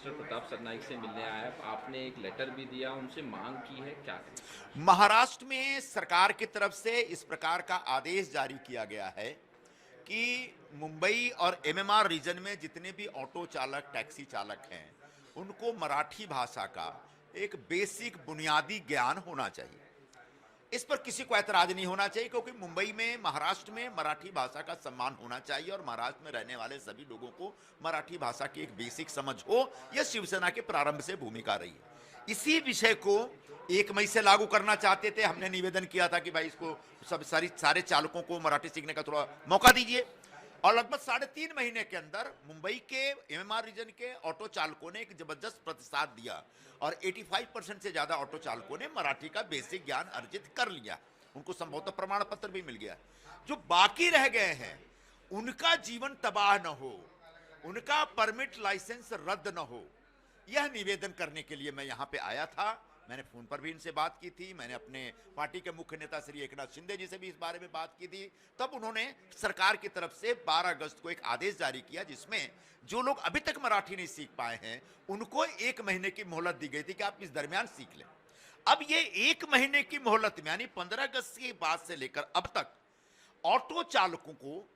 Sir Pratap Sarnaik से मिलने आया। आपने एक लेटर भी दिया, उनसे मांग की है, क्या करें? महाराष्ट्र में सरकार की तरफ से इस प्रकार का आदेश जारी किया गया है कि मुंबई और एमएमआर रीजन में जितने भी ऑटो चालक टैक्सी चालक हैं उनको मराठी भाषा का एक बेसिक बुनियादी ज्ञान होना चाहिए। इस पर किसी को ऐतराज नहीं होना चाहिए क्योंकि मुंबई में महाराष्ट्र में मराठी भाषा का सम्मान होना चाहिए और महाराष्ट्र में रहने वाले सभी लोगों को मराठी भाषा की एक बेसिक समझ हो। यह शिवसेना के प्रारंभ से भूमिका रही है। इसी विषय को 1 मई से लागू करना चाहते थे। हमने निवेदन किया था कि भाई इसको सब सारे चालकों को मराठी सीखने का थोड़ा मौका दीजिए और लगभग 3.5 महीने के अंदर मुंबई के एमएमआर रीजन के ऑटो चालकों ने एक जबरदस्त प्रतिसाद दिया और 85% से ज्यादा ऑटो चालकों ने मराठी का बेसिक ज्ञान अर्जित कर लिया। उनको संभवतः प्रमाण पत्र भी मिल गया। जो बाकी रह गए हैं उनका जीवन तबाह न हो, उनका परमिट लाइसेंस रद्द न हो, यह निवेदन करने के लिए मैं यहां पे आया था। मैंने फोन पर भी इनसे बात की थी, मैंने अपने पार्टी के मुख्य नेता श्री एकनाथ शिंदे जी से भी इस बारे में बात की थी। तब उन्होंने सरकार की तरफ से 12 अगस्त को एक आदेश जारी किया जिसमें जो लोग अभी तक मराठी नहीं सीख पाए हैं उनको 1 महीने की मोहलत दी गई थी कि आप इस दरमियान सीख लें। अब ये 1 महीने की मोहलत में यानी 15 अगस्त के बाद से लेकर अब तक ऑटो चालकों को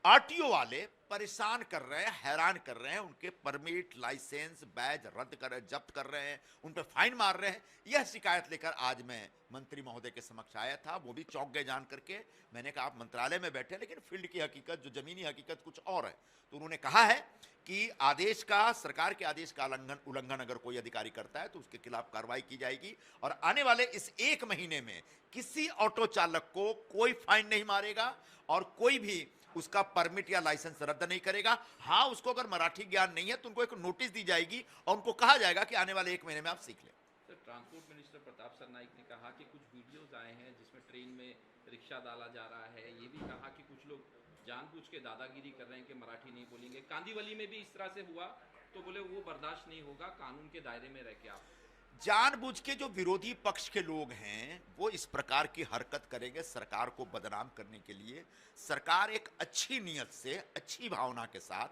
आरटीओ वाले परेशान कर रहे हैं, हैरान कर रहे हैं। उनके परमिट लाइसेंस बैज रद्द कर रहे हैं, जब्त कर रहे हैं, उन पर फाइन मार रहे हैं। यह शिकायत लेकर आज मैं मंत्री महोदय के समक्ष आया था। वो भी चौंक गए जान करके। मैंने कहा आप मंत्रालय में बैठे लेकिन फील्ड की हकीकत, जो जमीनी हकीकत कुछ और है। तो उन्होंने कहा है कि आदेश का, सरकार के आदेश का उल्लंघन अगर कोई अधिकारी करता है तो उसके खिलाफ कार्रवाई की जाएगी और आने वाले इस 1 महीने में किसी ऑटो चालक को कोई फाइन नहीं मारेगा और कोई भी उसका परमिट या लाइसेंस रद्द नहीं करेगा। हाँ, उसको अगर मराठी ज्ञान नहीं है तो उनको एक नोटिस दी जाएगी और उनको कहा जाएगा कि आने वाले 1 महीने में आप सीख लें। Sir transport minister Pratap Sarnaik ने कहा कि कुछ वीडियोज आए हैं जिसमें ट्रेन में रिक्शा डाला जा रहा है। ये भी कहा कि कुछ लोग जानबूझ के दादागिरी कर रहे हैं कि मराठी नहीं बोलेंगे। कांदीवली में भी इस तरह से हुआ तो बोले वो बर्दाश्त नहीं होगा, कानून के दायरे में रह के आप। जानबूझ के जो विरोधी पक्ष के लोग हैं वो इस प्रकार की हरकत करेंगे सरकार को बदनाम करने के लिए। सरकार एक अच्छी नीयत से, अच्छी भावना के साथ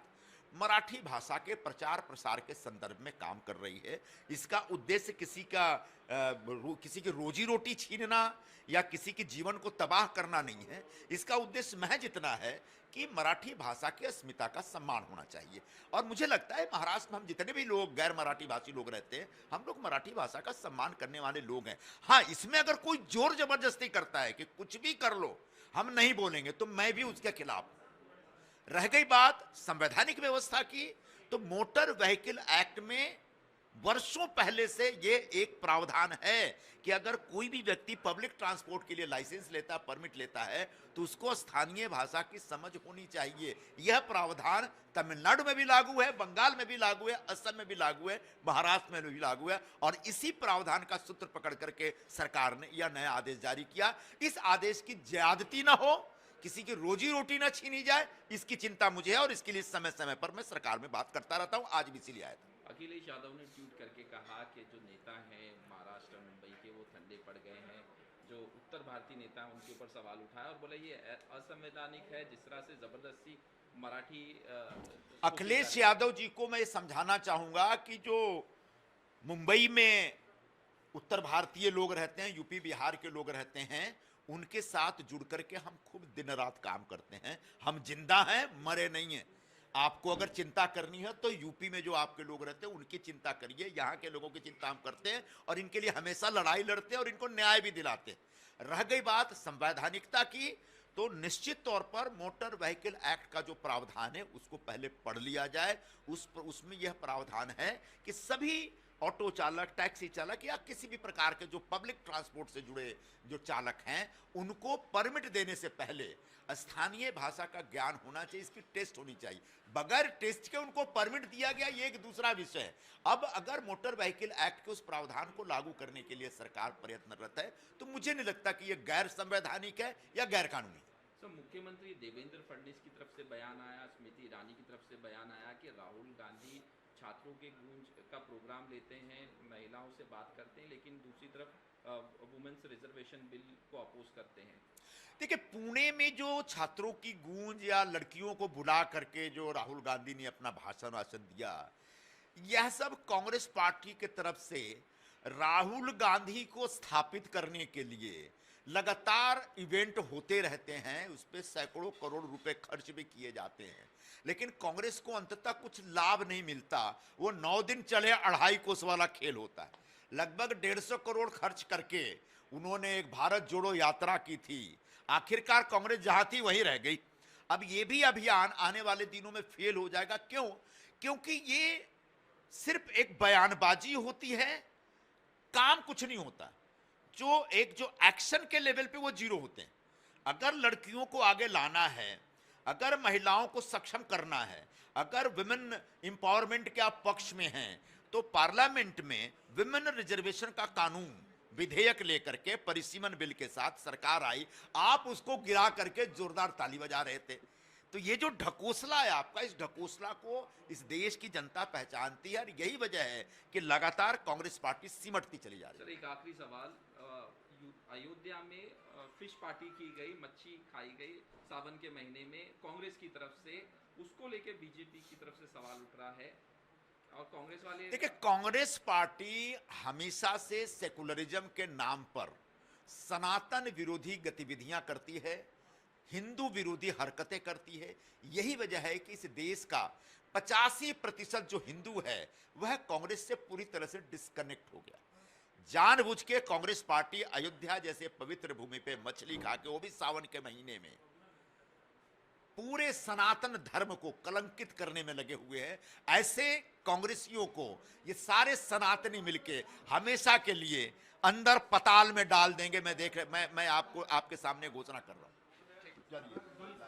मराठी भाषा के प्रचार प्रसार के संदर्भ में काम कर रही है। इसका उद्देश्य किसी की रोजी रोटी छीनना या किसी के जीवन को तबाह करना नहीं है। इसका उद्देश्य महज इतना है कि मराठी भाषा की अस्मिता का सम्मान होना चाहिए। और मुझे लगता है महाराष्ट्र में हम जितने भी लोग गैर मराठी भाषी लोग रहते हैं, हम लोग मराठी भाषा का सम्मान करने वाले लोग हैं। हाँ, इसमें अगर कोई जोर जबरदस्ती करता है कि कुछ भी कर लो, हम नहीं बोलेंगे, तो मैं भी उसके खिलाफ हूं। रह गई बात संवैधानिक व्यवस्था की, तो मोटर व्हीकल एक्ट में वर्षों पहले से ये एक प्रावधान है कि अगर कोई भी व्यक्ति पब्लिक ट्रांसपोर्ट के लिए लाइसेंस लेता, परमिट लेता है तो उसको स्थानीय भाषा की समझ होनी चाहिए। यह प्रावधान तमिलनाडु में भी लागू है, बंगाल में भी लागू है, असम में भी लागू है, महाराष्ट्र में भी लागू है। और इसी प्रावधान का सूत्र पकड़ करके सरकार ने यह नया आदेश जारी किया। इस आदेश की ज्यादती ना हो, किसी की रोजी रोटी ना छीनी जाए, इसकी चिंता मुझे है और इसके लिए समय समय पर मैं सरकार में बात करता रहता हूं। आज भी इसीलिए आया था। अखिलेश यादव ने ट्वीट करके कहा कि जो नेता हैं महाराष्ट्र मुंबई के वो ठंडे पड़ गए हैं। जो उत्तर भारतीय नेता हैं उनके ऊपर सवाल उठाया और बोला ये असंवैधानिक है जिस तरह से जबरदस्ती मराठी अखिलेश यादव जी को मैं समझाना चाहूंगा कि जो मुंबई में उत्तर भारतीय लोग रहते हैं, यूपी बिहार के लोग रहते हैं, उनके साथ जुड़ करके हम खूब दिन रात काम करते हैं। हम जिंदा हैं, मरे नहीं हैं। आपको अगर चिंता करनी है तो यूपी में जो आपके लोग रहते हैं उनकी चिंता करिए। यहाँ के लोगों की चिंता हम करते हैं और इनके लिए हमेशा लड़ाई लड़ते हैं और इनको न्याय भी दिलाते हैं। रह गई बात संवैधानिकता की, तो निश्चित तौर पर मोटर व्हीकल एक्ट का जो प्रावधान है उसको पहले पढ़ लिया जाए। उसमें यह प्रावधान है कि सभी ऑटो चालक, टैक्सी चालक या किसी भी प्रकार के जो पब्लिक ट्रांसपोर्ट से जुड़े जो चालक हैं उनको परमिट देने से पहले स्थानीय भाषा का ज्ञान होना चाहिए। इसकी टेस्ट होनी चाहिए। बगैर टेस्ट के उनको परमिट दिया गया, ये एक दूसरा विषय है। अब अगर मोटर व्हीकल एक्ट के उस प्रावधान को लागू करने के लिए सरकार प्रयत्नरत है तो मुझे नहीं लगता कि यह गैर संवैधानिक है या गैर कानूनी। सर मुख्यमंत्री देवेंद्र फडणवीस की तरफ से बयान आया, स्मृति ईरानी की तरफ से बयान आया कि राहुल गांधी छात्रों के गूंज का प्रोग्राम लेते हैं, महिलाओं से बात करते हैं, लेकिन दूसरी तरफ वुमेन्स रिजर्वेशन बिल को अपोज करते हैं। देखिए, पुणे में जो छात्रों की गूंज या लड़कियों को बुला करके जो राहुल गांधी ने अपना भाषण दिया, यह सब कांग्रेस पार्टी की तरफ से राहुल गांधी को स्थापित करने के लिए लगातार इवेंट होते रहते हैं, उस पर सैकड़ों करोड़ रुपए खर्च भी किए जाते हैं, लेकिन कांग्रेस को अंततः कुछ लाभ नहीं मिलता। वो 9 दिन चले 2.5 कोस वाला खेल होता है। लगभग 150 करोड़ खर्च करके उन्होंने एक भारत जोड़ो यात्रा की थी, आखिरकार कांग्रेस जहां थी वहीं रह गई। अब ये भी अभियान आने वाले दिनों में फेल हो जाएगा। क्यों? क्योंकि ये सिर्फ एक बयानबाजी होती है, काम कुछ नहीं होता। जो एक्शन के लेवल पे वो जीरो होते हैं। अगर लड़कियों को आगे लाना है, अगर महिलाओं को सक्षम करना है, अगर विमेन एम्पावरमेंट के आप पक्ष में हैं, तो पार्लियामेंट में विमेन रिजर्वेशन का कानून विधेयक लेकर के परिसीमन बिल के साथ सरकार आई, आप उसको गिरा करके जोरदार ताली बजा रहे थे। तो ये जो ढकोसला है आपका, इस ढकोसला को इस देश की जनता पहचानती है और यही वजह है कि लगातार कांग्रेस पार्टी सिमटती चली जा रही है। सर, एक आखिरी सवाल, अयोध्या में फिश पार्टी की गई, मच्छी खाई गई सावन के महीने में कांग्रेस की तरफ से, उसको लेके बीजेपी की तरफ से सवाल उठ रहा है और कांग्रेस वाले। देखिए, कांग्रेस पार्टी हमेशा से सेकुलरिज्म के नाम पर सनातन विरोधी गतिविधियां करती है, हिंदू विरोधी हरकतें करती है। यही वजह है कि इस देश का 85% जो हिंदू है वह कांग्रेस से पूरी तरह से डिस्कनेक्ट हो गया। जानबूझ के कांग्रेस पार्टी अयोध्या जैसे पवित्र भूमि पे मछली खा के, वो भी सावन के महीने में, पूरे सनातन धर्म को कलंकित करने में लगे हुए हैं। ऐसे कांग्रेसियों को ये सारे सनातनी मिलके हमेशा के लिए अंदर पताल में डाल देंगे। मैं आपको आपके सामने घोषणा कर रहा हूं। चलिए।